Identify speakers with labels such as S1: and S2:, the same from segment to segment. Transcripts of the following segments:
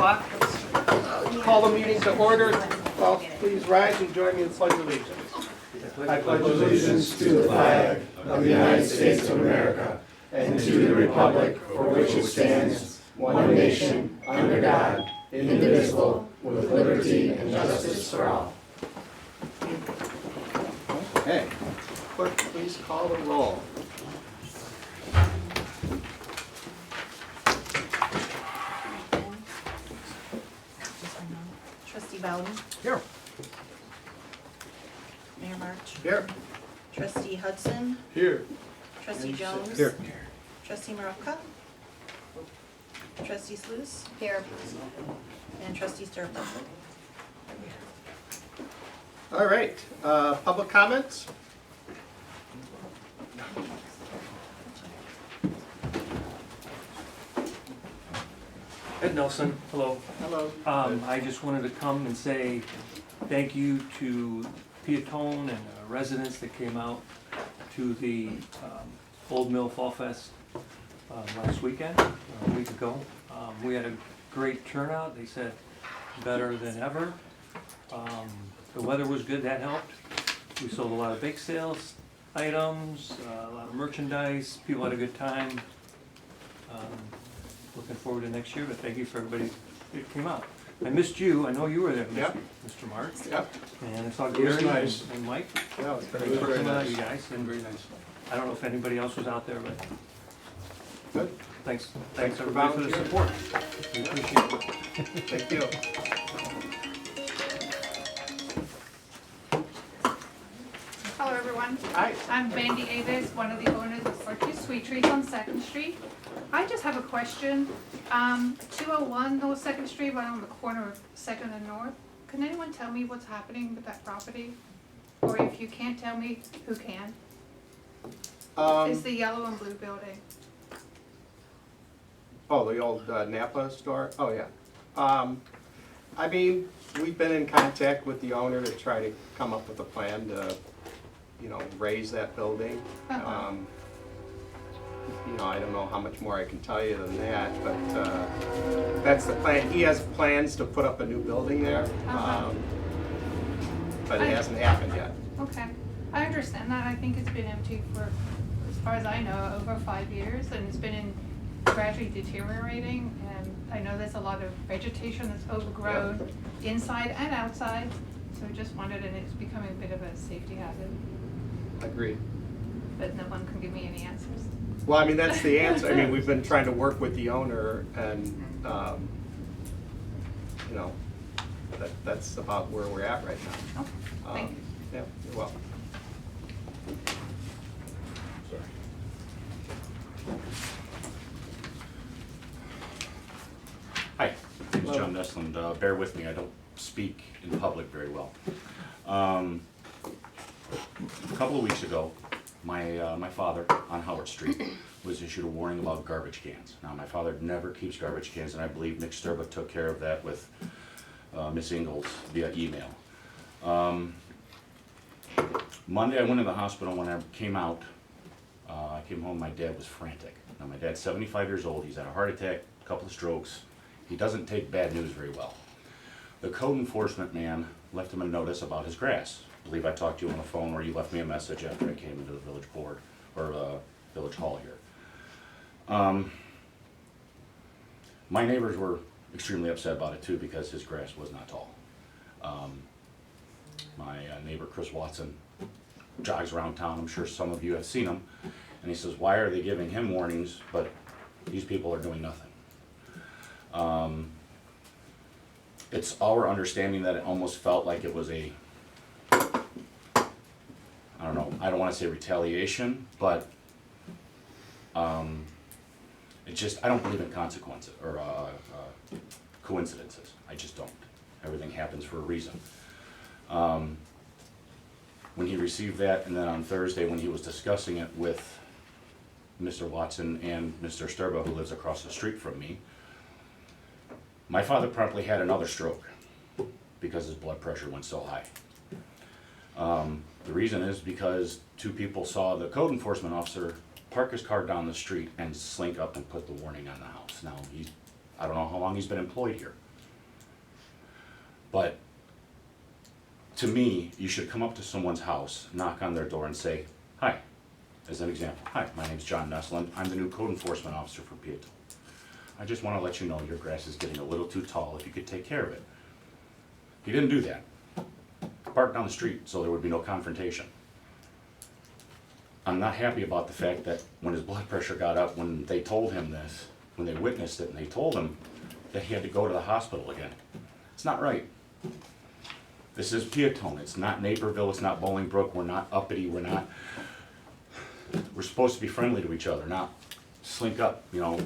S1: o'clock. Call the meeting to order. Well, please rise and join me in the pledge of allegiance.
S2: I pledge allegiance to the flag of the United States of America and to the republic for which it stands, one nation, under God, indivisible, with liberty and justice for all.
S1: Okay. Clerk, please call the roll.
S3: Trustee Bowden,
S1: Here.
S3: Mayor March,
S1: Here.
S3: Trustee Hudson,
S1: Here.
S3: Trustee Jones.
S1: Here.
S3: Trustee Maravka. Trustee Sluse. Here. And Trustee Sturba.
S1: All right. Public comments?
S4: Ed Nelson, hello.
S1: Hello.
S4: I just wanted to come and say thank you to Peatone and residents that came out to the Old Mill Fall Fest last weekend, a week ago. We had a great turnout, they said better than ever. The weather was good, that helped. We sold a lot of bake sales items, a lot of merchandise, people had a good time. Looking forward to next year, but thank you for everybody that came out. I missed you, I know you were there,
S1: Yep.
S4: Mr. Mark.
S1: Yep.
S4: And I saw
S2: was
S4: Gary
S2: nice.
S4: and Mike.
S1: Yeah, it's
S4: Thanks
S1: very,
S4: for
S1: very
S4: coming out,
S1: nice.
S4: you guys. And
S2: Very nice.
S4: I don't know if anybody else was out there, but
S1: Good.
S4: thanks
S1: for
S4: everybody for the
S1: volunteering.
S4: support. We appreciate it.
S1: Thank you.
S5: Hello, everyone.
S1: Hi.
S5: I'm Vandy Avis, one of the owners of Orchard Sweet Trees on Second Street. I just have a question. 201 North Second Street, right on the corner of Second and North. Can anyone tell me what's happening with that property? Or if you can't tell me, who can? It's the yellow and blue building.
S1: Oh, the old Napa store? Oh, yeah. I mean, we've been in contact with the owner to try to come up with a plan to, raise that building.
S5: Uh-huh.
S1: I don't know how much more I can tell you than that, but that's the plan. He has plans to put up a new building there,
S5: Uh-huh.
S1: but it hasn't happened yet.
S5: Okay, I understand that. I think it's been empty for, as far as I know, over 5 years, and it's been gradually deteriorating. And I know there's a lot of vegetation that's overgrown inside and outside. So I just wondered, and it's becoming a bit of a safety hazard,
S1: Agreed.
S5: but no one can give me any answers.
S1: Well, I mean, that's the answer. I mean, we've been trying to work with the owner and, that's about where we're at right now.
S5: Okay, thank you.
S1: Yeah, you're welcome.
S6: Hi, my name's John Nesland. Bear with me, I don't speak in public very well. A couple of weeks ago, my father on Howard Street was issued a warning about garbage cans. Now, my father never keeps garbage cans, and I believe Nick Sturba took care of that with Miss Ingalls via email. Monday, I went to the hospital. When I came out, I came home, my dad was frantic. Now, my dad's 75 years old, he's had a heart attack, a couple of strokes. He doesn't take bad news very well. The code enforcement man left him a notice about his grass. I believe I talked to you on the phone, or you left me a message after I came into the village board, or village hall here. My neighbors were extremely upset about it too, because his grass was not tall. My neighbor Chris Watson jogs around town, I'm sure some of you have seen him, and he says, why are they giving him warnings, but these people are doing nothing? It's our understanding that it almost felt like it was a, I don't know, I don't want to say retaliation, but it just, I don't believe in consequences or coincidences. I just don't. Everything happens for a reason. When he received that, and then on Thursday when he was discussing it with Mr. Watson and Mr. Sturba, who lives across the street from me, my father promptly had another stroke because his blood pressure went so high. The reason is because two people saw the code enforcement officer park his car down the street and slink up and put the warning on the house. Now, I don't know how long he's been employed here, But to me, you should come up to someone's house, knock on their door and say, hi, as an example. Hi, my name's John Nesland. I'm the new code enforcement officer for Peatone. I just want to let you know your grass is getting a little too tall, if you could take care of it. He didn't do that. Parked down the street so there would be no confrontation. I'm not happy about the fact that when his blood pressure got up, when they told him this, when they witnessed it and they told him that he had to go to the hospital again. It's not right. This is Peatone, it's not Naperville, it's not Bolingbrook, we're not uppity, we're supposed to be friendly to each other, not slink up, you know,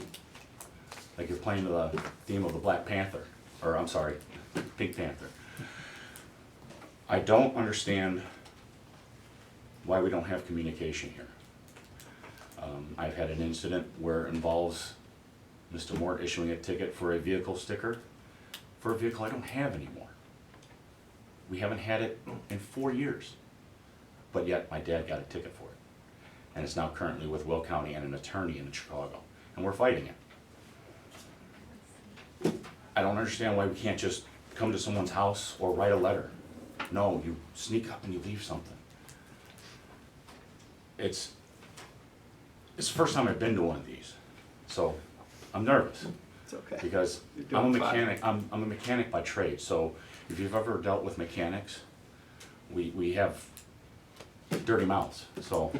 S6: like you're playing to the theme of the Black Panther, or I'm sorry, Pink Panther. I don't understand why we don't have communication here. I've had an incident where it involves Mr. Moore issuing a ticket for a vehicle sticker for a vehicle I don't have anymore. We haven't had it in 4 years, but yet my dad got a ticket for it. And it's now currently with Will County and an attorney in Chicago, and we're fighting it. I don't understand why we can't just come to someone's house or write a letter. No, you sneak up and you leave something. It's the first time I've been to one of these, so I'm nervous.
S1: It's okay.
S6: Because
S1: You're
S6: I'm a
S1: doing fine.
S6: mechanic, I'm a mechanic by trade, so if you've ever dealt with mechanics, we have dirty mouths, so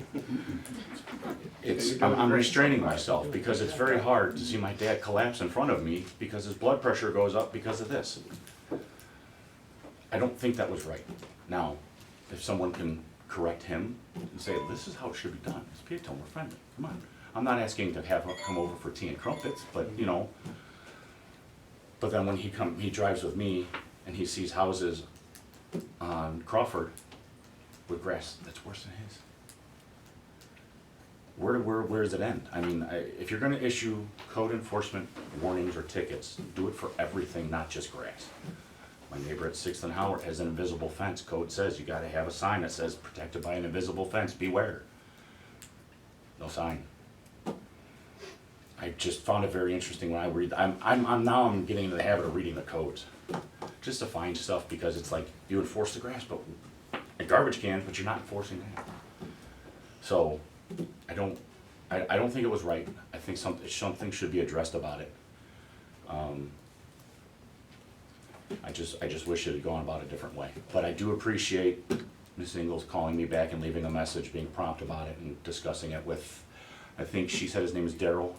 S6: I'm restraining myself, because it's very hard to see my dad collapse in front of me because his blood pressure goes up because of this. I don't think that was right. Now, if someone can correct him and say, this is how it should be done, it's Peatone, we're friendly, come on. I'm not asking to have him come over for tea and crumpets, but you know, but then when he drives with me and he sees houses on Crawford with grass that's worse than his. Where does it end? I mean, if you're gonna issue code enforcement warnings or tickets, do it for everything, not just grass. My neighbor at 6th and Howard has an invisible fence. Code says you gotta have a sign that says protected by an invisible fence, beware. No sign. I just found it very interesting when I read, I'm getting into the habit of reading the codes. Just to find stuff, because it's like, you enforce the grass, but, and garbage cans, but you're not enforcing that. So, I don't think it was right. I think something should be addressed about it. I just wish it had gone about a different way. But I do appreciate Ms. Ingles calling me back and leaving a message, being prompt about it and discussing it with, I think she said his name is Daryl.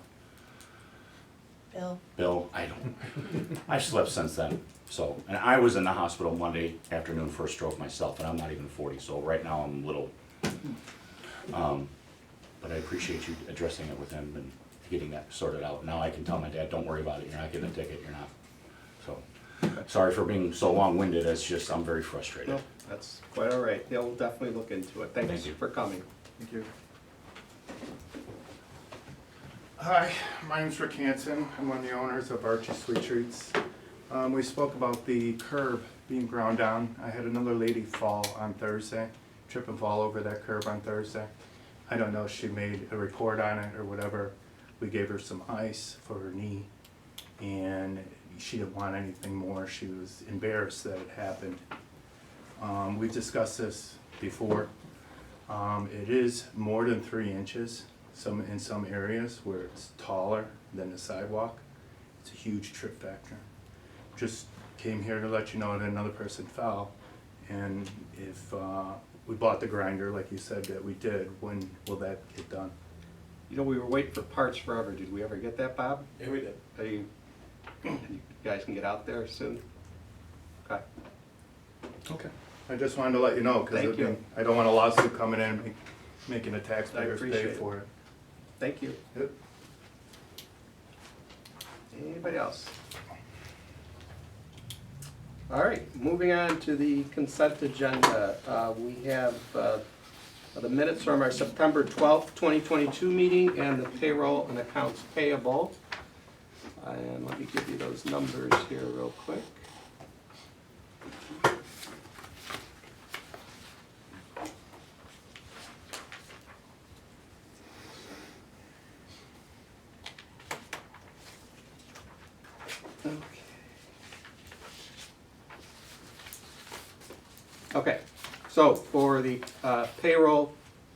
S6: Bill, I've slept since then, so, and I was in the hospital Monday afternoon for a stroke myself, and I'm not even 40, so right now I'm a little, but I appreciate you addressing it with him and getting that sorted out. Now I can tell my dad, don't worry about it, you're not getting a ticket, you're not, so, sorry for being so long-winded, it's just, I'm very frustrated.
S1: No, that's quite all right. They'll definitely look into it.
S6: Thank
S1: Thanks
S6: you.
S1: for coming.
S2: Thank you. Hi, my name's Rick Hansen. I'm one of the owners of Archie Sweet Treats. We spoke about the curb being ground down. I had another lady fall on Thursday, trip and fall over that curb on Thursday. I don't know if she made a report on it or whatever. We gave her some ice for her knee, and she didn't want anything more. She was embarrassed that it happened. We've discussed this before. It is more than 3 inches. In some areas where it's taller than the sidewalk. It's a huge trip factor. Just came here to let you know that another person fell, and if we bought the grinder, like you said that we did, when will that get done?
S1: You know, we were waiting for parts forever. Did we ever get that, Bob?
S2: Yeah, we did.
S1: You guys can get out there soon? Okay.
S2: Okay. I just wanted to let you know,
S1: Thank
S2: because
S1: you.
S2: I don't want a lawsuit coming in and making the taxpayers
S1: appreciate
S2: pay
S1: it.
S2: for it.
S1: Thank you.
S2: Yep.
S1: Anybody else? All right, moving on to the consent agenda. We have the minutes from our September 12th, 2022 meeting and the payroll and accounts payable. And let me give you those numbers here real quick. Okay. Okay, so for the payroll,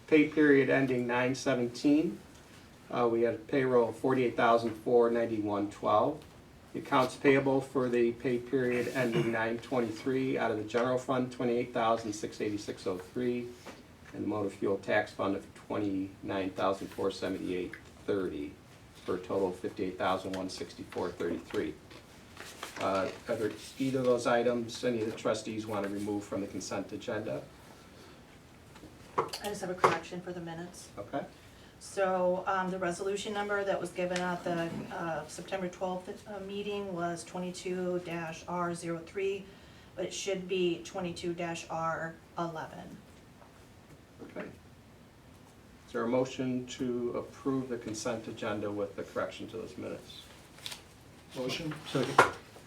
S1: pay period ending 9/17, we had payroll of $48,491.12. The accounts payable for the pay period ending 9/23 out of the general fund, $28,686.03, and the motor fuel tax fund of $29,478.30, for a total of $58,164.33. Are there either of those items any of the trustees want to remove from the consent agenda?
S3: I just have a correction for the minutes.
S1: Okay,
S3: So, the resolution number that was given at the, September 12th, meeting was 22-R03, but it should be 22-R11.
S1: okay. Is there a motion to approve the consent agenda with the correction to those minutes?
S2: Motion?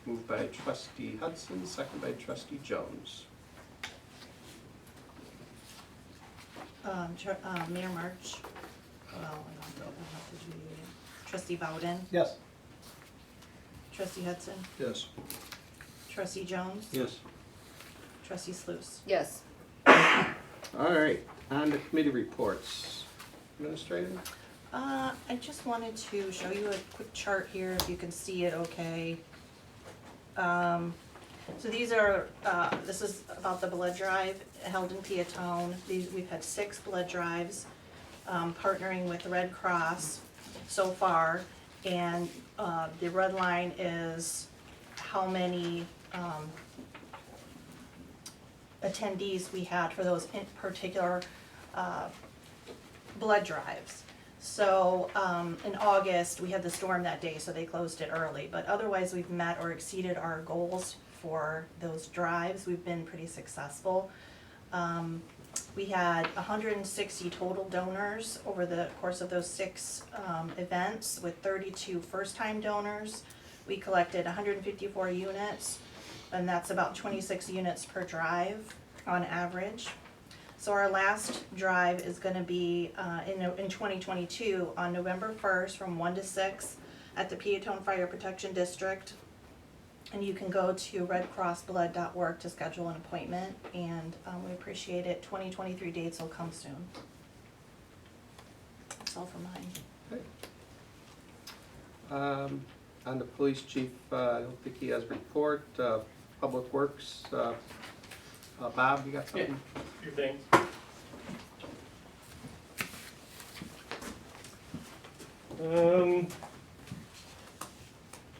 S1: Moved by trustee Hudson, second by trustee Jones.
S3: Mayor March, trustee Bowden,
S2: Yes.
S3: trustee Hudson,
S2: Yes.
S3: trustee Jones,
S2: Yes.
S3: trustee Sluse.
S7: Yes.
S1: All right, on to committee reports. Administrator?
S3: I just wanted to show you a quick chart here, if you can see it okay. So these are, this is about the blood drive held in Peatone. We've had 6 blood drives, partnering with the Red Cross so far. And, the red line is how many, attendees we had for those in particular, blood drives. So, in August, we had the storm that day, so they closed it early, but otherwise, we've met or exceeded our goals for those drives. We've been pretty successful. We had 160 total donors over the course of those 6 events, with 32 first-time donors. We collected 154 units, and that's about 26 units per drive on average. So our last drive is gonna be in 2022 on November 1st from 1 to 6 at the Peatone Fire Protection District. And you can go to redcrossblood.org to schedule an appointment, and we appreciate it. 2023 dates will come soon. That's all for mine.
S1: Okay. On the police chief, I don't think he has a report. Public Works, Bob, you got something?
S8: Few things.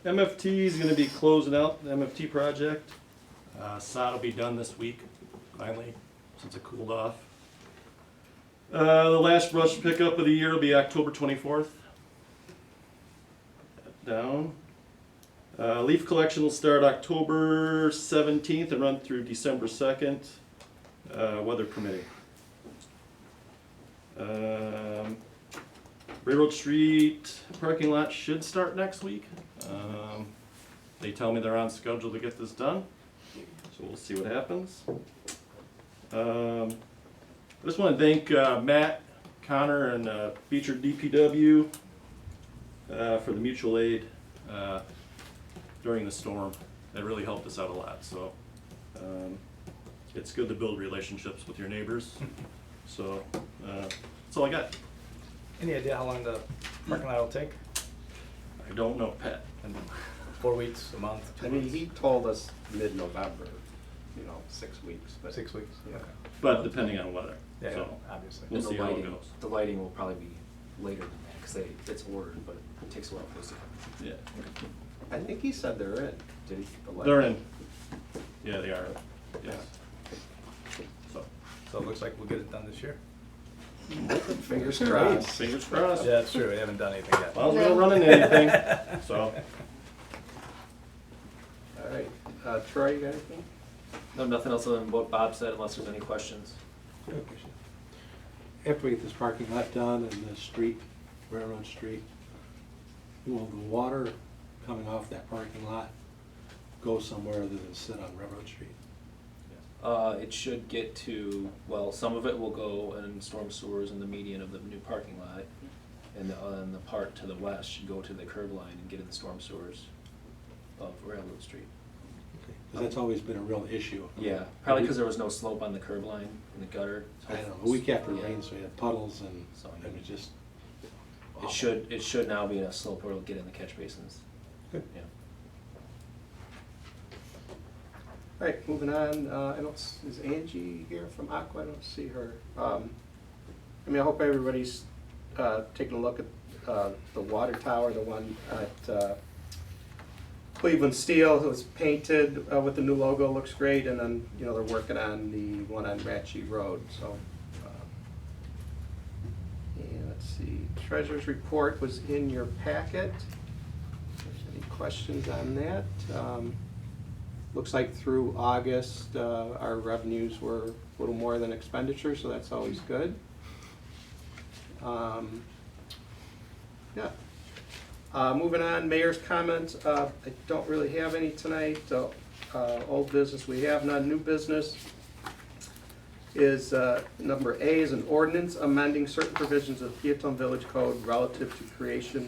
S8: MFT is gonna be closing out the MFT project. Sod will be done this week, finally, since it cooled off. The last brush pickup of the year will be October 24th. Down. Leaf collection will start October 17th and run through December 2nd, weather permitting. Railroad Street parking lot should start next week. They tell me they're on schedule to get this done, so we'll see what happens. I just want to thank Matt, Connor, and Beecher DPW for the mutual aid during the storm. That really helped us out a lot, so it's good to build relationships with your neighbors. So that's all I got.
S2: Any idea how long the parking lot will take?
S8: I don't know, Pat.
S2: 4 weeks, a month,
S1: I
S2: 2
S1: mean,
S2: months?
S1: he told us mid-November, 6 weeks, but.
S2: 6 weeks?
S1: Yeah.
S2: Okay.
S8: But depending on weather,
S2: Yeah, yeah,
S8: so
S2: obviously.
S8: we'll
S9: And
S8: see how it goes.
S9: the lighting will probably be later than that, because it's ordered, but it takes a while for us to come.
S8: Yeah,
S1: I think he said they're in.
S9: Did he?
S1: the light.
S8: they're in. Yeah, they are. Yes. So
S2: So it looks like we'll get it done this year?
S1: Fingers crossed.
S8: fingers crossed.
S2: Yeah, that's true, we haven't done anything yet.
S8: As long as we don't run into anything. So
S1: All right, Troy, you got anything?
S9: No, nothing else other than what Bob said, unless there's any questions.
S10: After we get this parking lot done and the street, Railroad Street, will the water coming off that parking lot go somewhere other than sit on Railroad Street?
S9: It should get to, well, some of it will go in storm sewers in the median of the new parking lot, and the part to the west should go to the curb line and get in the storm sewers of Railroad Street.
S10: Okay, Because that's always been a real issue.
S9: Yeah, probably because there was no slope on the curb line in the gutter.
S10: I don't know, a week after
S9: Yeah.
S10: rain, so we had puddles and
S9: So,
S10: it was just.
S9: It should now be a slope where it'll get in the catch basins.
S10: Good.
S9: Yeah.
S1: All right, moving on, is Angie here from Aqua? I don't see her. I hope everybody's taking a look at the water tower, the one at Cleveland Steel. It was painted with the new logo, looks great, and then, they're working on the one on Ratchie Road, so. And let's see, treasurer's report was in your packet. If there's any questions on that? Looks like through August, our revenues were a little more than expenditures, so that's always good. Yeah. Moving on, mayor's comments. I don't really have any tonight. Old business, we have none. New business is, number A is an ordinance amending certain provisions of the Peatone Village Code relative to creation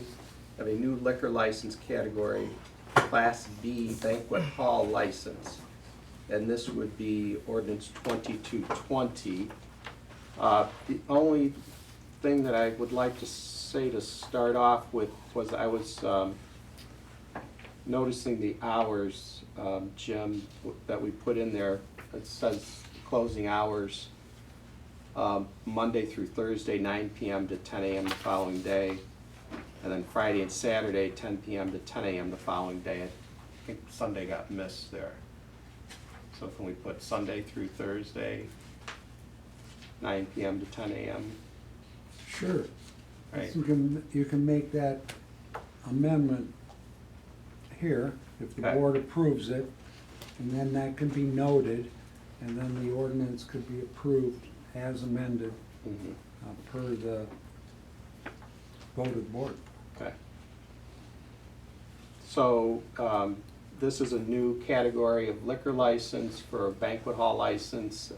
S1: of a new liquor license category, Class B banquet hall license. And this would be ordinance 2220. The only thing that I would like to say to start off with was I was noticing the hours, Jim, that we put in there. It says closing hours Monday through Thursday, 9 p.m. to 10 a.m. the following day. And then Friday and Saturday, 10 p.m. to 10 a.m. the following day. I think Sunday got missed there. So can we put Sunday through Thursday, 9 p.m. to 10 a.m.?
S2: Sure.
S1: Right.
S2: You can make that amendment here, if the
S1: Okay.
S2: board approves it, and then that can be noted, and then the ordinance could be approved as amended
S1: Mhm.
S2: per the vote of the board.
S1: Okay. So, this is a new category of liquor license for a banquet hall license.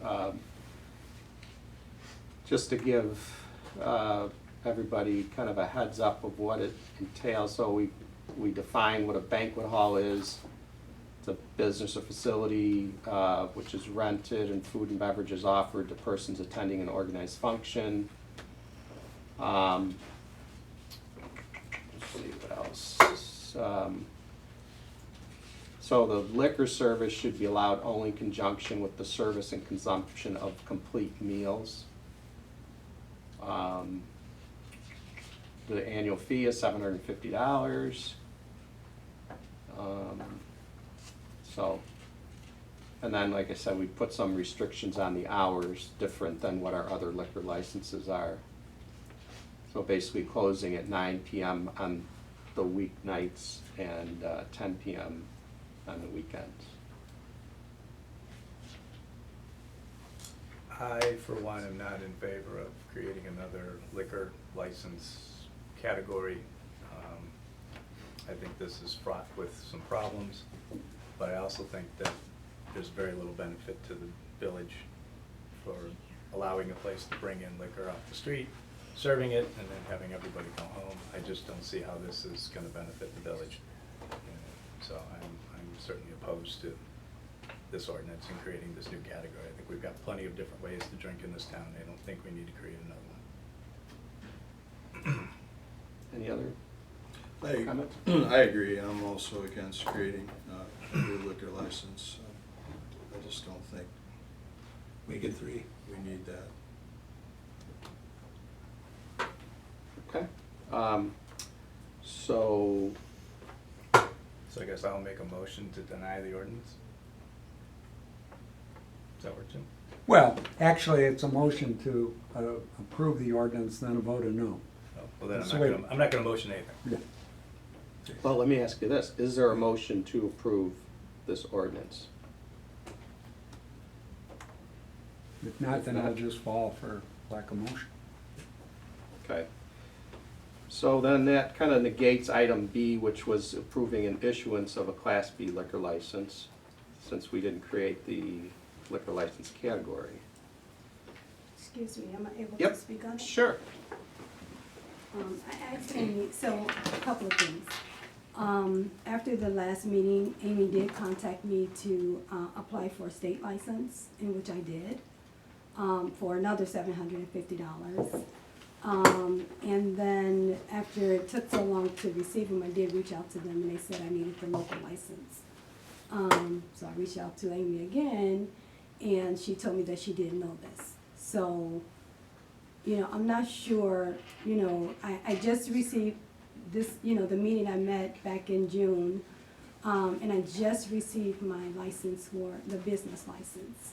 S1: Just to give everybody kind of a heads up of what it entails, so we define what a banquet hall is. It's a business or facility which is rented and food and beverages offered to persons attending an organized function. Let's see what else. So the liquor service should be allowed only in conjunction with the service and consumption of complete meals. The annual fee is $750. So, and then, like I said, we put some restrictions on the hours, different than what our other liquor licenses are. So basically closing at 9 p.m. on the weeknights and 10 p.m. on the weekends.
S7: I, for one, am not in favor of creating another liquor license category. I think this is fraught with some problems, but I also think that there's very little benefit to the village for allowing a place to bring in liquor off the street, serving it, and then having everybody go home. I just don't see how this is gonna benefit the village. So I'm certainly opposed to this ordinance and creating this new category. I think we've got plenty of different ways to drink in this town. I don't think we need to create another one.
S1: Any other
S11: I
S1: comments?
S11: I agree. I'm also against creating a new liquor license. I just don't think
S10: Make it 3.
S11: we need that.
S1: Okay. So,
S7: So I guess I'll make a motion to deny the ordinance. Does that work, Jim?
S2: Well, actually, it's a motion to approve the ordinance, then a vote of no.
S7: Oh, well, then
S2: Let's wait.
S7: I'm not gonna motion anything.
S2: Yeah.
S1: well, let me ask you this. Is there a motion to approve this ordinance?
S2: If not, then I'll just fall for lack of motion.
S1: Okay. So then that kind of negates item B, which was approving an issuance of a Class B liquor license, since we didn't create the liquor license category.
S12: Excuse me, am I able
S1: Yep.
S12: to speak on it?
S1: Sure.
S12: I actually need, so, a couple of things. After the last meeting, Amy did contact me to apply for a state license, in which I did, for another $750. And then after it took so long to receive them, I did reach out to them and they said I needed the local license. So I reached out to Amy again and she told me that she didn't know this. So, I'm not sure, I just received this, the meeting I met back in June, and I just received my license for the business license.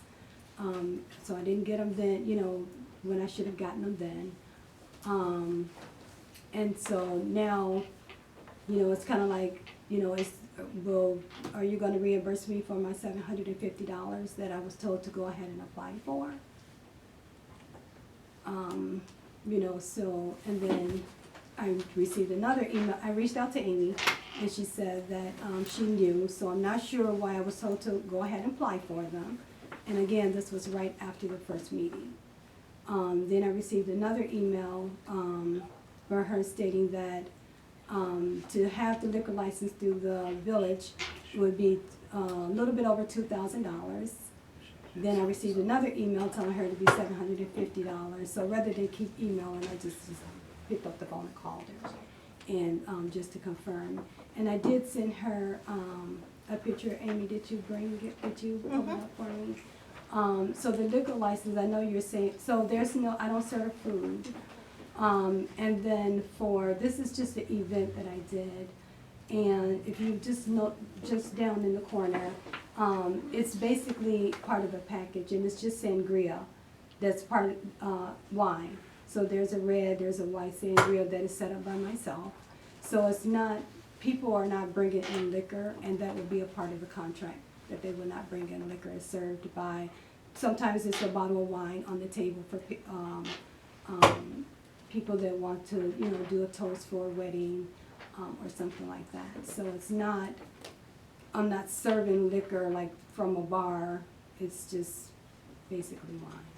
S12: So I didn't get them then, when I should have gotten them then. And so now, it's kind of like, are you gonna reimburse me for my $750 that I was told to go ahead and apply for? And then I received another email. I reached out to Amy and she said that she knew, so I'm not sure why I was told to go ahead and apply for them. And again, this was right after the first meeting. Then I received another email from her stating that to have the liquor license through the village would be a little bit over $2,000. Then I received another email telling her to be $750. So rather than keep emailing, I just picked up the phone and called her, and just to confirm. And I did send her a picture. Amy, did you bring it? Did you open up for me? So the liquor license, I know you're saying, so there's no, I don't serve food. And then this is just an event that I did. And if you just note, just down in the corner, it's basically part of a package, and it's just sangria. That's part of wine. So there's a red, there's a white sangria that is set up by myself. So it's not, people are not bringing in liquor, and that would be a part of the contract, that they will not bring in liquor. It's served by, sometimes it's a bottle of wine on the table for people that want to, do a toast for a wedding, or something like that. So it's not, I'm not serving liquor like from a bar, it's just basically wine.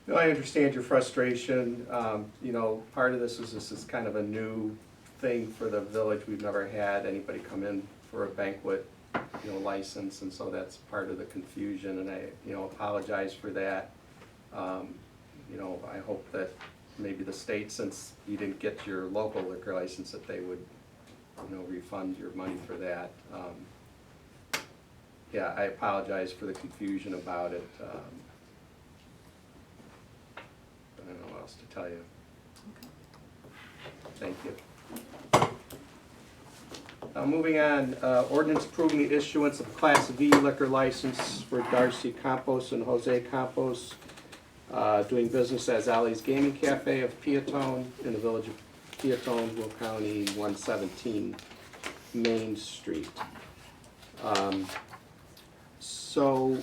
S1: No, I understand your frustration. Part of this is kind of a new thing for the village. We've never had anybody come in for a banquet, license, and so that's part of the confusion, and I, apologize for that. I hope that maybe the state, since you didn't get your local liquor license, that they would, refund your money for that. Yeah, I apologize for the confusion about it. I don't know what else to tell you. Thank you. Moving on, ordinance approving the issuance of Class V liquor license for Darcy Campos and Jose Campos, doing business as Ali's Gaming Cafe of Peatone in the village of Peatone, Will County, 117 Main Street. So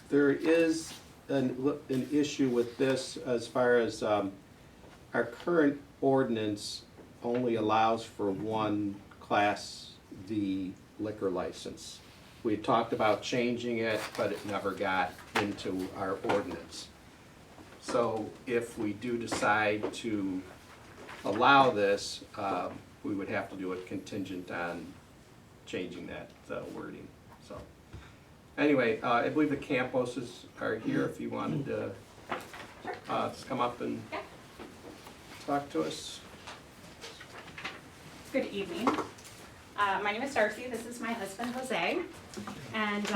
S1: there is an issue with this as far as our current ordinance only allows for one Class V liquor license. We talked about changing it, but it never got into our ordinance. So if we do decide to allow this, we would have to do it contingent on changing that wording. So anyway, I believe the Camposes are here if you wanted to come up and talk to us.
S13: Good evening. My name is Darcy. This is my husband, Jose. And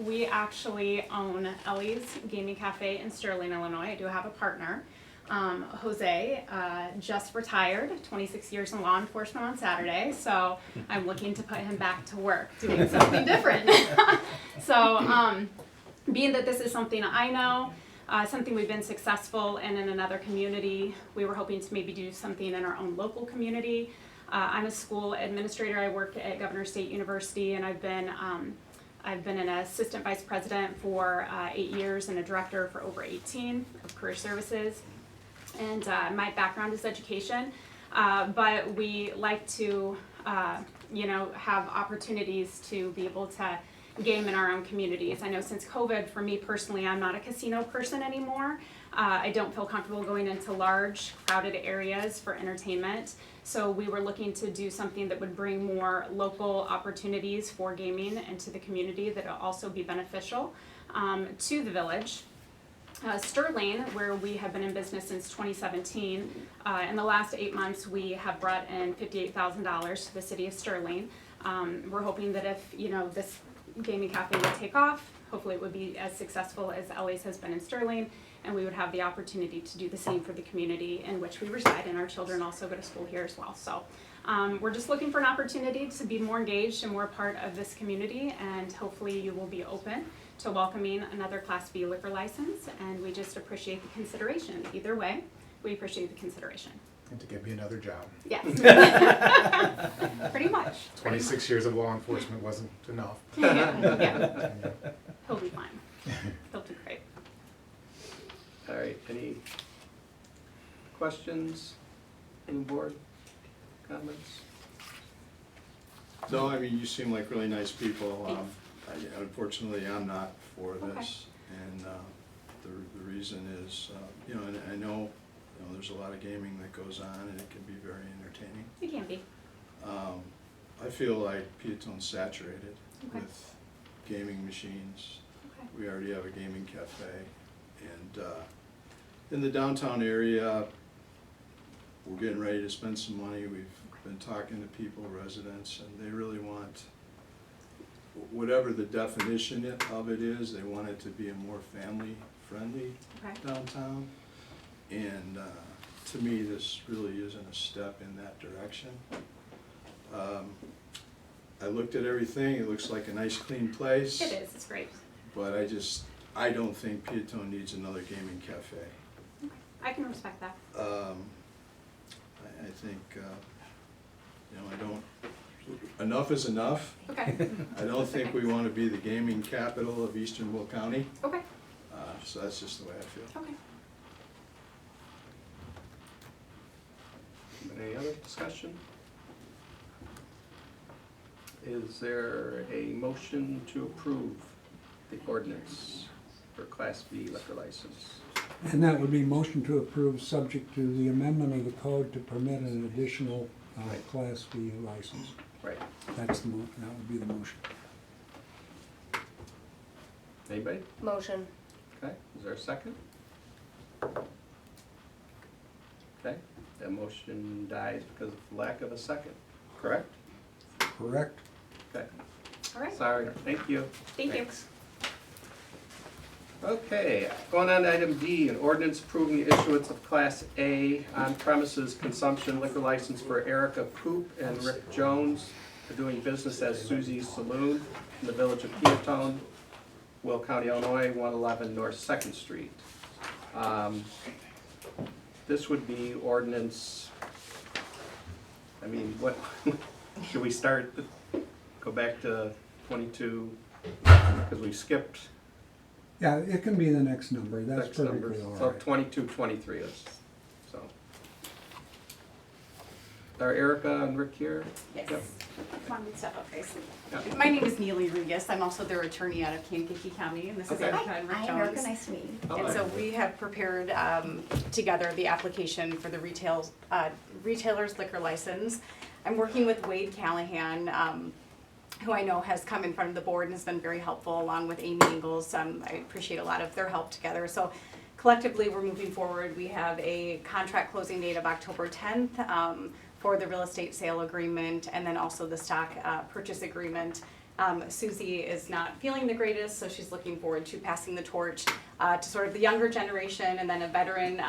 S13: we actually own Ellie's Gaming Cafe in Sterling, Illinois. I do have a partner. Jose just retired, 26 years in law enforcement on Saturday, so I'm looking to put him back to work doing something different. So being that this is something I know, something we've been successful in another community, we were hoping to maybe do something in our own local community. I'm a school administrator. I work at Governor State University, and I've been an assistant vice president for 8 years and a director for over 18 of career services. And my background is education, but we like to, have opportunities to be able to game in our own communities. I know since COVID, for me personally, I'm not a casino person anymore. I don't feel comfortable going into large, crowded areas for entertainment. So we were looking to do something that would bring more local opportunities for gaming into the community that will also be beneficial to the village. Sterling, where we have been in business since 2017, in the last 8 months we have brought in $58,000 to the city of Sterling. We're hoping that if this gaming cafe would take off, hopefully it would be as successful as Ellie's has been in Sterling, and we would have the opportunity to do the same for the community in which we reside, and our children also go to school here as well. So we're just looking for an opportunity to be more engaged and more a part of this community, and hopefully you will be open to welcoming another Class B liquor license, and we just appreciate the consideration. Either way, we appreciate the consideration.
S2: And to give me another job.
S13: Yes. Pretty much.
S2: 26 years of law enforcement wasn't enough.
S13: Yeah. He'll be fine. He'll do great.
S1: All right, any questions from the board, comments?
S11: No, I mean, you seem like really nice people.
S13: Thanks.
S11: Unfortunately, I'm not for
S13: Okay.
S11: this, and the reason is, and I know, there's a lot of gaming that goes on, and it can be very entertaining.
S13: It can be.
S11: I feel like Peatone's saturated
S13: Okay.
S11: with gaming machines.
S13: Okay.
S11: We already have a gaming cafe, and in the downtown area, we're getting ready to spend some money. We've been talking to people, residents, and they really want, whatever the definition of it is, they want it to be a more family-friendly
S13: Okay.
S11: downtown. And to me, this really isn't a step in that direction. I looked at everything, it looks like a nice clean place.
S13: It is. It's great.
S11: But I don't think Peatone needs another gaming cafe.
S13: Okay. I can respect that.
S11: I think, enough is enough.
S13: Okay.
S11: I don't think we want to be the gaming capital of Eastern Will County,
S13: Okay.
S11: so that's just the way I feel.
S13: Okay.
S1: Any other discussion? Is there a motion to approve the ordinance for Class B liquor license?
S14: And that would be motion to approve, subject to the amendment of the code to permit an additional
S1: Right.
S14: Class B license.
S1: Right.
S14: That would be the motion.
S1: Anybody?
S15: Motion.
S1: Okay, is there a second? Okay, that motion dies because of lack of a second, correct?
S14: Correct?
S1: Okay,
S13: All right.
S1: sorry, thank you.
S13: Thank you.
S1: Thanks. Okay, going on to item D, an ordinance approving the issuance of Class A on-premises consumption liquor license for Erica Coop and Rick Jones for doing business as Susie's Saloon in the village of Peatone, Will County, Illinois, 111 North 2nd Street. This would be ordinance, what, should we start, go back to 22, because we skipped
S14: Yeah, it can be the next number, that's
S1: next numbers.
S14: perfectly all
S1: So
S14: right.
S1: 22, 23 is, so. Are Erica and Rick here?
S16: Yes.
S1: Yep.
S16: Come on, step up, guys.
S1: Yeah.
S16: My name is Neely Regas. I'm also their attorney out of Kankakee County, and this is
S1: Okay.
S16: Erica and Rick
S15: Hi,
S16: Jones.
S15: Erica, nice to meet you.
S1: Oh,
S16: And
S1: hi.
S16: so we have prepared together the application for the retailer's liquor license. I'm working with Wade Callahan, who I know has come in front of the board and has been very helpful, along with Amy Ingalls. I appreciate a lot of their help together. So collectively, we're moving forward. We have a contract closing date of October 10th for the real estate sale agreement, and then also the stock purchase agreement. Susie is not feeling the greatest, so she's looking forward to passing the torch to sort of the younger generation, and then a veteran.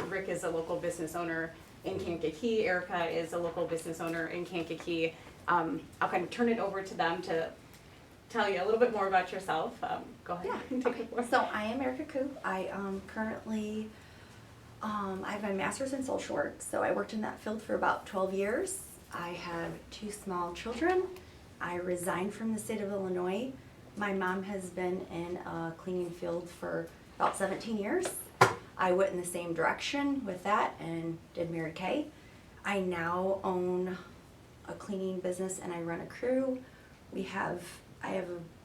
S16: Rick is a local business owner in Kankakee. Erica is a local business owner in Kankakee. I'll kind of turn it over to them to tell you a little bit more about yourself. Go ahead.
S15: Yeah,
S16: Take
S15: okay.
S16: the floor.
S15: So I am Erica Coop. I currently, I have my master's in social work, so I worked in that field for about 12 years. I have 2 small children. I resigned from the state of Illinois. My mom has been in a cleaning field for about 17 years. I went in the same direction with that and did Mary Kay. I now own a cleaning business and I run a crew. I have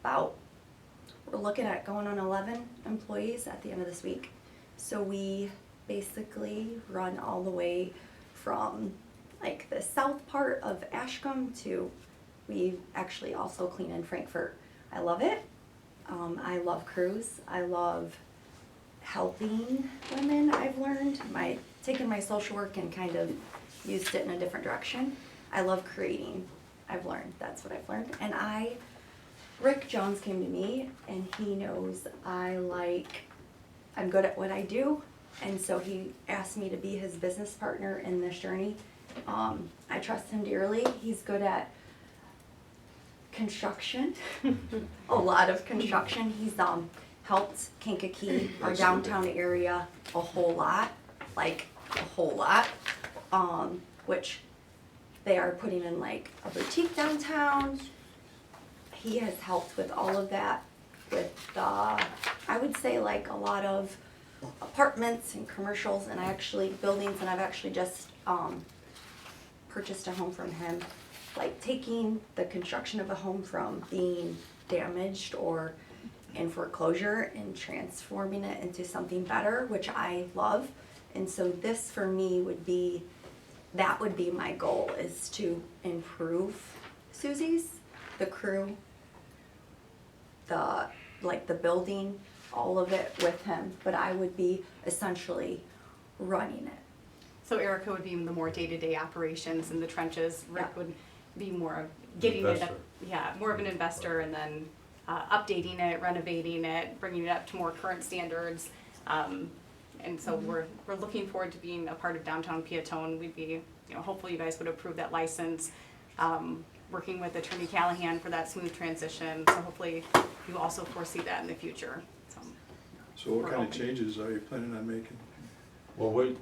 S15: about, we're looking at going on 11 employees at the end of this week. So we basically run all the way from like the south part of Ashcombe to, we actually also clean in Frankfurt. I love it. I love crews. I love helping women, I've learned. Taking my social work and kind of used it in a different direction. I love creating. I've learned, that's what I've learned. And Rick Jones came to me and he knows I'm good at what I do. And so he asked me to be his business partner in this journey. I trust him dearly. He's good at construction, a lot of construction. He's helped Kankakee, our downtown area, a whole lot, like a whole lot, which they are putting in like a boutique downtown. He has helped with all of that, with I would say like a lot of apartments and commercials and buildings, and I've actually just purchased a home from him. Like taking the construction of a home from being damaged or in foreclosure and transforming it into something better, which I love. And so this for me would be my goal, is to improve Susie's, the crew, the building, all of it with him, but I would be essentially running it.
S16: So Erica would be the more day-to-day operations in the trenches. Rick would be more of getting it up, more of an investor, and then updating it, renovating it, bringing it up to more current standards. And so we're looking forward to being a part of Downtown Peatone. We'd be, hopefully you guys would approve that license. Working with Attorney Callahan for that smooth transition. So hopefully you also foresee that in the future.
S11: So what kind of changes are you planning on making?
S17: Well, we're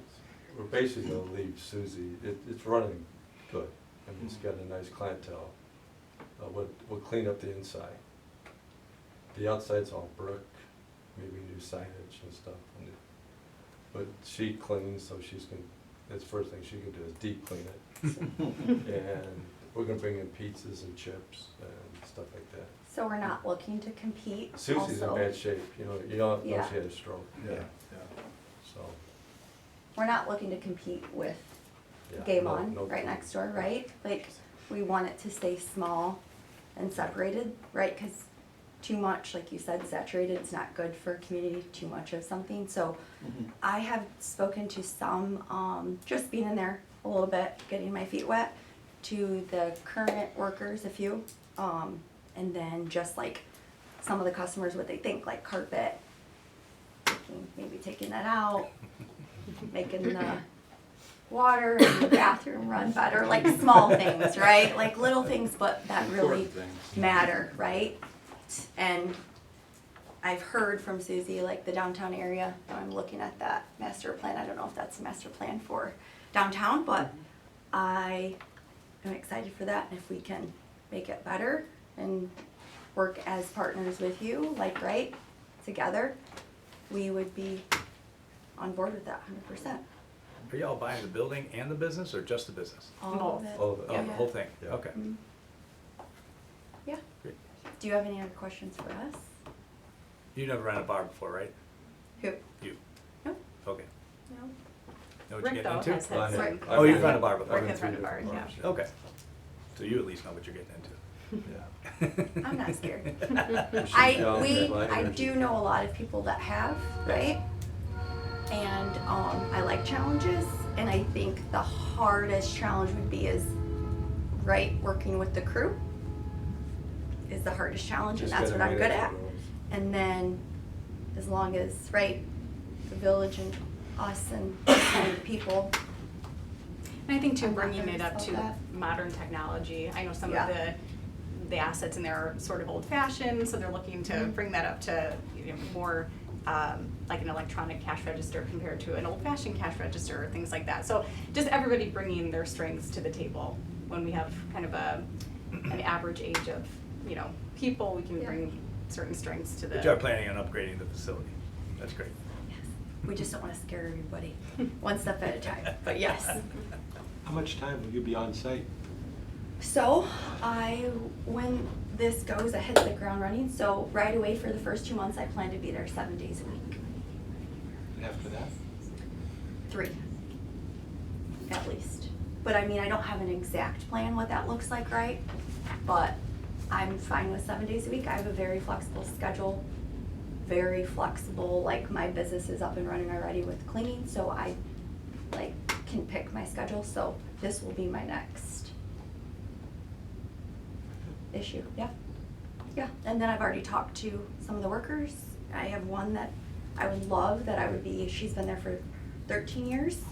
S17: basically gonna leave Susie, it's running good. I mean, it's got a nice clientele. We'll clean up the inside. The outside's all brick, maybe new signage and stuff. But she cleans, so that's the first thing she can do is deep clean it. And we're gonna bring in pizzas and chips and stuff like that.
S15: So we're not looking to compete.
S17: Susie's
S15: also.
S17: in bad shape, you know she had a stroke.
S11: Yeah.
S17: So,
S15: We're not looking to compete with
S17: yeah.
S15: Game
S17: no-
S15: On
S17: no
S15: right
S17: clue.
S15: next door, right? Like, we want it to stay small and separated, right? Because too much, like you said, saturated, it's not good for a community, too much of something. So I have spoken to some, just being in there a little bit, getting my feet wet, to the current workers, a few, and then just like some of the customers, what they think, like carpet, maybe taking that out, making the water in the bathroom run better, like small things, right? Like little things, but that really matter, right? And I've heard from Susie, like the downtown area, I'm looking at that master plan. I don't know if that's a master plan for downtown, but I am excited for that. And if we can make it better and work as partners with you, like, right, together, we would be on board with that 100%.
S7: Are y'all buying the building and the business, or just the business?
S15: All of it.
S17: All of it.
S7: Oh, the whole thing, okay.
S15: Mhm. Yeah.
S7: Great.
S15: Do you have any other questions for us?
S7: You never ran a bar before, right?
S15: Who?
S7: You?
S15: No.
S7: Okay.
S15: No.
S7: Know what
S16: Rick,
S7: you're
S16: though,
S7: getting
S16: has
S7: into?
S16: had some.
S7: Oh, you've run a bar before?
S16: Rick has run a bar, yeah.
S7: Okay. So you at least know what you're getting into.
S17: Yeah.
S15: I'm not scared.
S17: She's
S15: I
S17: young, got
S15: I
S17: energy.
S15: do know a lot of people that have, right? And I like challenges, and I think the hardest challenge would be right, working with the crew is the hardest challenge, and
S17: Just
S15: that's what
S17: gotta
S15: I'm good
S17: manage
S15: at.
S17: the roles.
S15: And then, as long as, right, the village and us and the people.
S16: And I think too,
S15: I'm not
S16: bringing it up
S15: nervous
S16: to
S15: about that.
S16: modern technology. I know some
S15: Yeah.
S16: of the assets in there are sort of old fashioned, so they're looking to bring that up to, more, like an electronic cash register compared to an old fashioned cash register, or things like that. So just everybody bringing their strengths to the table. When we have kind of an average age of, people, we can
S15: Yeah.
S16: bring certain strengths to the.
S7: But you're planning on upgrading the facility. That's great.
S15: We just don't want to scare everybody, one step at a time, but yes.
S10: How much time will you be on site?
S15: So when this goes, I hit the ground running. So right away for the first 2 months, I plan to be there 7 days a week.
S10: after that?
S15: 3, at least. But I mean, I don't have an exact plan what that looks like, right? But I'm fine with 7 days a week. I have a very flexible schedule, very flexible, like my business is up and running already with cleaning, so I like can pick my schedule, so this will be my next issue, yeah. Yeah, and then I've already talked to some of the workers. I have one that I would love that I would be, she's been there for 13 years,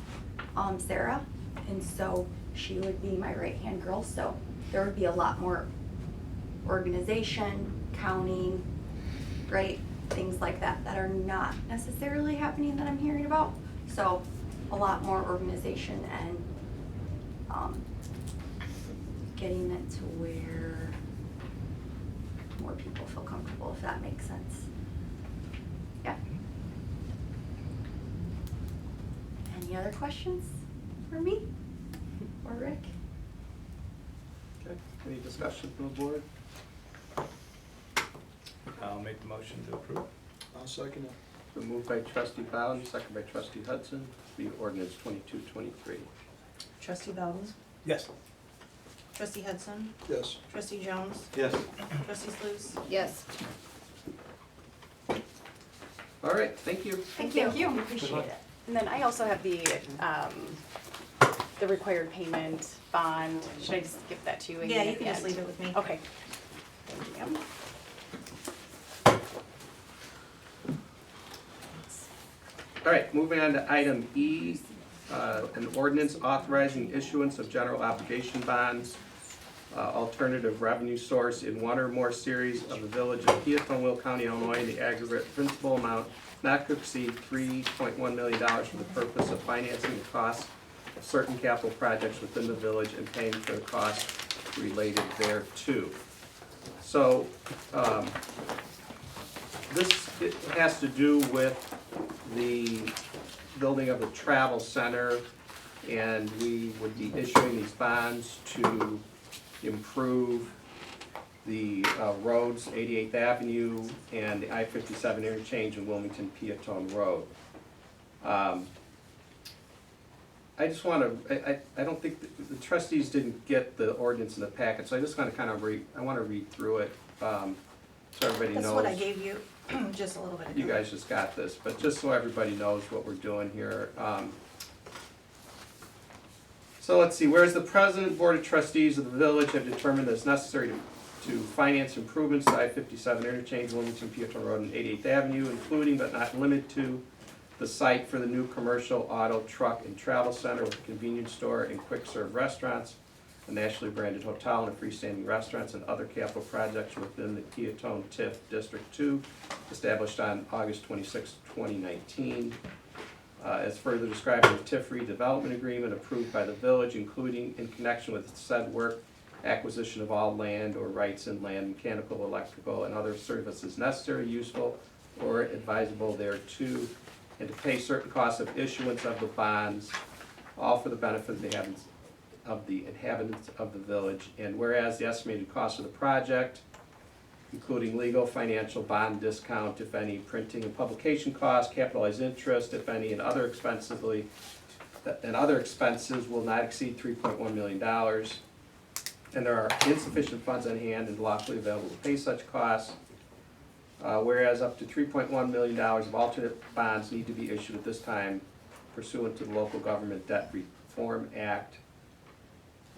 S15: Sarah, and so she would be my right-hand girl, so there would be a lot more organization, counting, right, things like that that are not necessarily happening that I'm hearing about. So a lot more organization and getting it to where more people feel comfortable, if that makes sense. Yeah. Any other questions for me or Rick?
S1: Okay, any discussion from the board?
S7: I'll make the motion to approve.
S11: I'll second it.
S1: So moved by trustee Bowden, second by trustee Hudson, the ordinance 2223.
S3: Trustee Bowden?
S7: Yes.
S3: Trustee Hudson?
S11: Yes.
S3: Trustee Jones?
S10: Yes.
S3: Trustee Sluse?
S16: Yes.
S1: All right, thank you.
S15: Thank you. Appreciate it.
S16: And then I also have the required payment bond. Should I just give that to you?
S3: Yeah,
S16: again
S3: you
S16: at
S3: can
S16: the
S3: just
S16: end?
S3: leave it with me.
S16: Okay. Thank you.
S1: All right, moving on to item E, an ordinance authorizing issuance of general obligation bonds, alternative revenue source in one or more series of the village of Peatone, Will County, Illinois, in the aggregate principal amount not to exceed $3.1 million for the purpose of financing the cost of certain capital projects within the village and paying for the costs related thereto. So, this it has to do with the building of the travel center, and we would be issuing these bonds to improve the roads, 88th Avenue and the I-57 interchange in Wilmington Peatone Road. I just want to, I don't think, the trustees didn't get the ordinance in the packet, so I just want to kind of read through it, so everybody knows.
S3: That's what I gave you just a little bit ago.
S1: You guys just got this, but just so everybody knows what we're doing here. So let's see, whereas the president, board of trustees of the village have determined that it's necessary to finance improvements to I-57 interchange, Wilmington Peatone Road and 88th Avenue, including but not limited to the site for the new commercial auto, truck, and travel center with a convenience store and quick-serve restaurants, a nationally branded hotel and a freestanding restaurants, and other capital projects within the Peatone TIF District 2, established on August 26, 2019. As further described in the TIF redevelopment agreement approved by the village, including in connection with said work, acquisition of all land or rights in land, mechanical, electrical, and other services necessary, useful, or advisable thereto, and to pay certain costs of issuance of the bonds, all for the benefit of the inhabitants of the village. And whereas the estimated cost of the project, including legal, financial, bond discount, if any, printing and publication costs, capitalized interest, if any, and other expenses will not exceed $3.1 million. And there are insufficient funds on hand and lawfully available to pay such costs. Whereas up to $3.1 million of alternate bonds need to be issued at this time pursuant to the Local Government Debt Reform Act.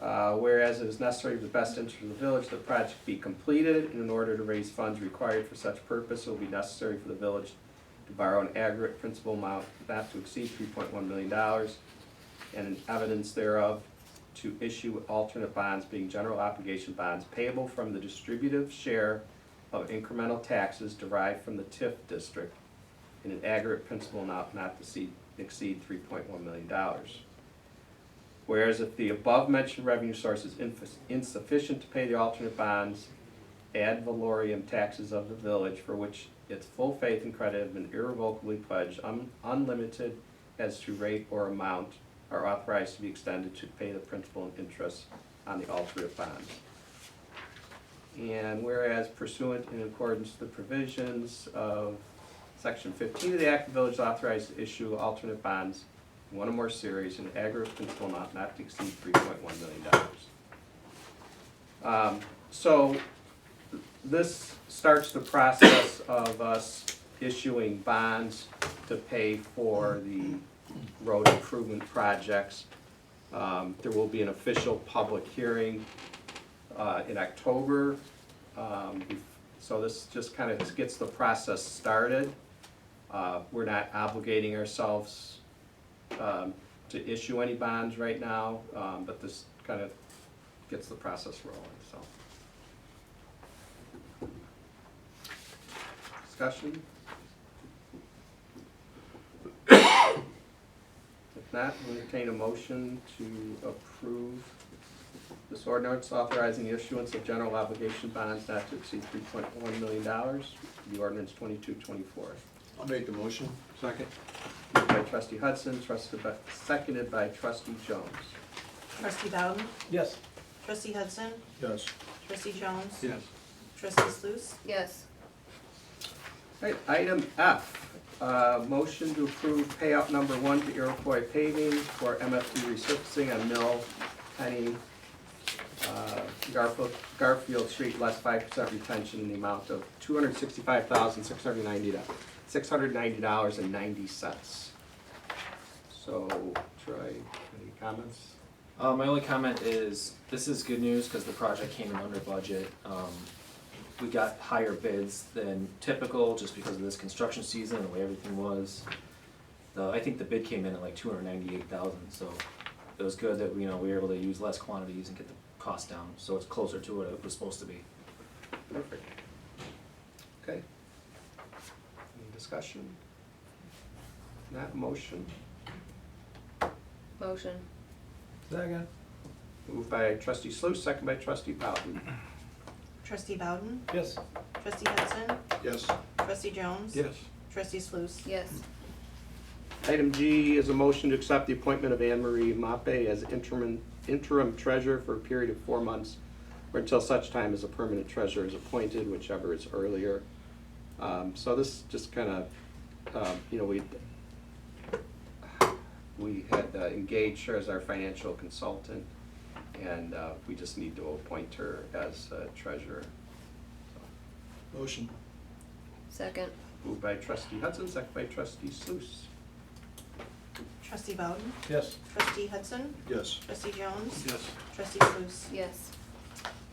S1: Whereas it is necessary for the best interest of the village the project be completed, and in order to raise funds required for such purpose, it will be necessary for the village to borrow an aggregate principal amount not to exceed $3.1 million, and in evidence thereof to issue alternate bonds being general obligation bonds payable from the distributive share of incremental taxes derived from the TIF district in an aggregate principal amount not to exceed $3.1 million. Whereas if the above-mentioned revenue source is insufficient to pay the alternate bonds ad valorem taxes of the village, for which its full faith and credit have been irrevocably pledged, unlimited as to rate or amount, are authorized to be extended to pay the principal and interest on the alternate bonds. And whereas pursuant in accordance to the provisions of Section 15 of the Act, the village is authorized to issue alternate bonds, one or more series, in aggregate principal amount not to exceed $3.1 million. So this starts the process of us issuing bonds to pay for the road improvement projects. There will be an official public hearing in October. So this just kind of gets the process started. We're not obligating ourselves to issue any bonds right now, but this kind of gets the process rolling, so. Discussion? If not, we'll entertain a motion to approve this ordinance authorizing the issuance of general obligation bonds not to exceed $3.1 million, the ordinance 2224.
S11: I'll make the motion.
S10: Second.
S1: Moved by trustee Hudson, seconded by trustee Jones.
S3: Trustee Bowden?
S7: Yes.
S3: Trustee Hudson?
S11: Yes.
S3: Trustee Jones?
S10: Yes.
S3: Trustee Sluse?
S16: Yes.
S1: Right, item F, motion to approve payout number 1 to Iroquois Paving for MFD resurfacing on Mill, Penny, Garfield Street, less 5% retention in the amount of $265,690.90. So, Troy, any comments?
S9: My only comment is, this is good news because the project came in under budget. We got higher bids than typical just because of this construction season and the way everything was. I think the bid came in at like $298,000, so it was good that we were able to use less quantities and get the cost down, so it's closer to what it was supposed to be.
S1: Perfect. Okay. Any discussion? Not motion.
S16: Motion.
S7: Second.
S1: Moved by trustee Sluse, second by trustee Bowden.
S3: Trustee Bowden?
S7: Yes.
S3: Trustee Hudson?
S11: Yes.
S3: Trustee Jones?
S10: Yes.
S3: Trustee Sluse?
S16: Yes.
S1: Item G is a motion to accept the appointment of Anne Marie Mappe as interim treasurer for a period of 4 months or until such time as a permanent treasurer is appointed, whichever is earlier. So this just kind of, we had engaged her as our financial consultant, and we just need to appoint her as treasurer.
S11: Motion.
S16: Second.
S1: Moved by trustee Hudson, second by trustee Sluse.
S3: Trustee Bowden?
S7: Yes.
S3: Trustee Hudson?
S11: Yes.
S3: Trustee Jones?
S10: Yes.
S3: Trustee Sluse?
S16: Yes.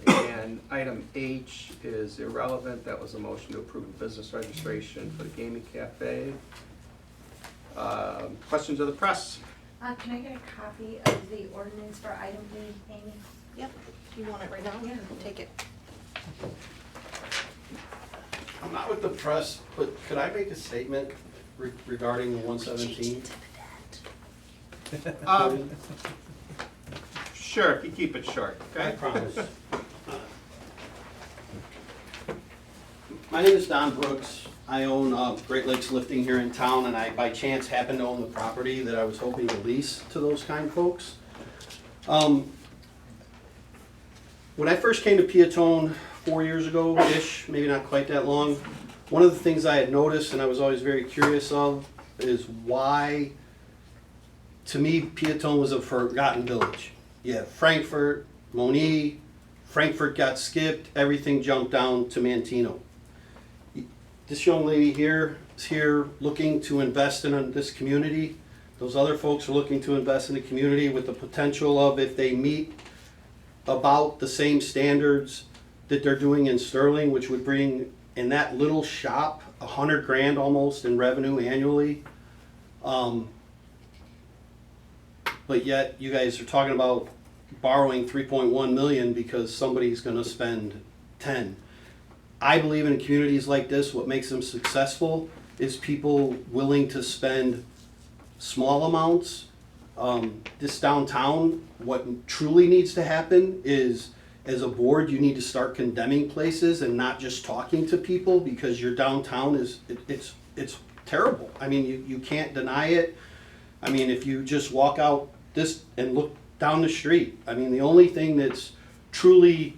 S1: And item H is irrelevant. That was a motion to approve a business registration for the gaming cafe. Questions of the press?
S18: Can I get a copy of the ordinance for item E, Amy?
S3: Yep. You want it right now?
S18: Yeah.
S3: Take it.
S2: I'm not with the press, but could I make a statement regarding the 117?
S1: Sure, if you keep it short,
S2: I
S1: okay?
S2: promise. My name is Don Brooks. I own Great Lakes Lifting here in town, and I by chance happen to own the property that I was hoping to lease to those kind folks. When I first came to Peatone 4 years ago-ish, maybe not quite that long, one of the things I had noticed and I was always very curious of is why, to me, Peatone was a forgotten village. Yeah, Frankfort, Moni, Frankfort got skipped, everything jumped down to Manteno. This young lady here is here looking to invest in this community. Those other folks are looking to invest in the community with the potential of, if they meet about the same standards that they're doing in Sterling, which would bring in that little shop $100 grand almost in revenue annually. But yet you guys are talking about borrowing 3.1 million because somebody's gonna spend 10. I believe in communities like this, what makes them successful is people willing to spend small amounts. This downtown, what truly needs to happen is, as a board, you need to start condemning places and not just talking to people, because your downtown is, it's terrible. I mean, you can't deny it. I mean, if you just walk out this and look down the street, I mean, the only thing that's truly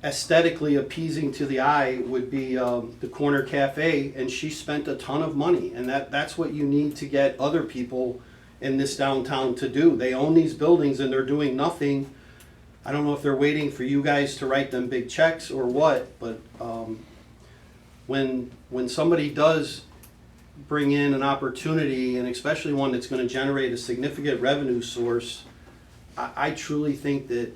S2: aesthetically appeasing to the eye would be the Corner Cafe, and she spent a ton of money, and that's what you need to get other people in this downtown to do. They own these buildings and they're doing nothing. I don't know if they're waiting for you guys to write them big checks or what, but when somebody does bring in an opportunity, and especially one that's going to generate a significant revenue source, I truly think that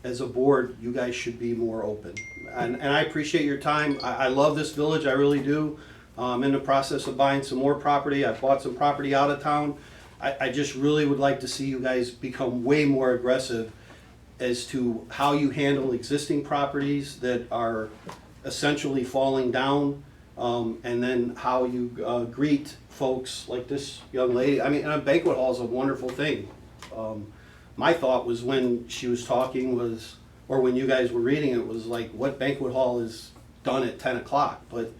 S2: as a board, you guys should be more open. And I appreciate your time. I love this village, I really do. I'm in the process of buying some more property. I've bought some property out of town. I just really would like to see you guys become way more aggressive as to how you handle existing properties that are essentially falling down, and then how you greet folks like this young lady. I mean, a banquet hall is a wonderful thing. My thought was when she was talking was, or when you guys were reading it, was like, what banquet hall is done at 10 o'clock? But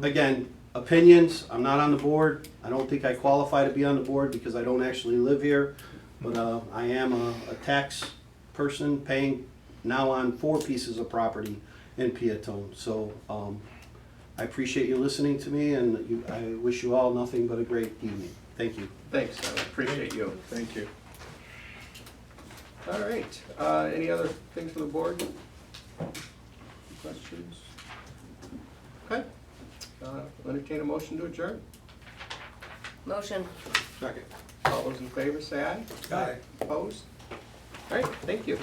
S2: again, opinions, I'm not on the board. I don't think I qualify to be on the board because I don't actually live here. But I am a tax person paying now on 4 pieces of property in Peatone. So I appreciate you listening to me, and I wish you all nothing but a great evening. Thank you.
S1: Thanks, I appreciate you.
S11: Thank you.
S1: All right, any other things from the board? Questions? Okay, entertain a motion to adjourn.
S18: Motion.
S1: Second. All those in favor say aye.
S11: Aye.
S1: Opposed? All right, thank you.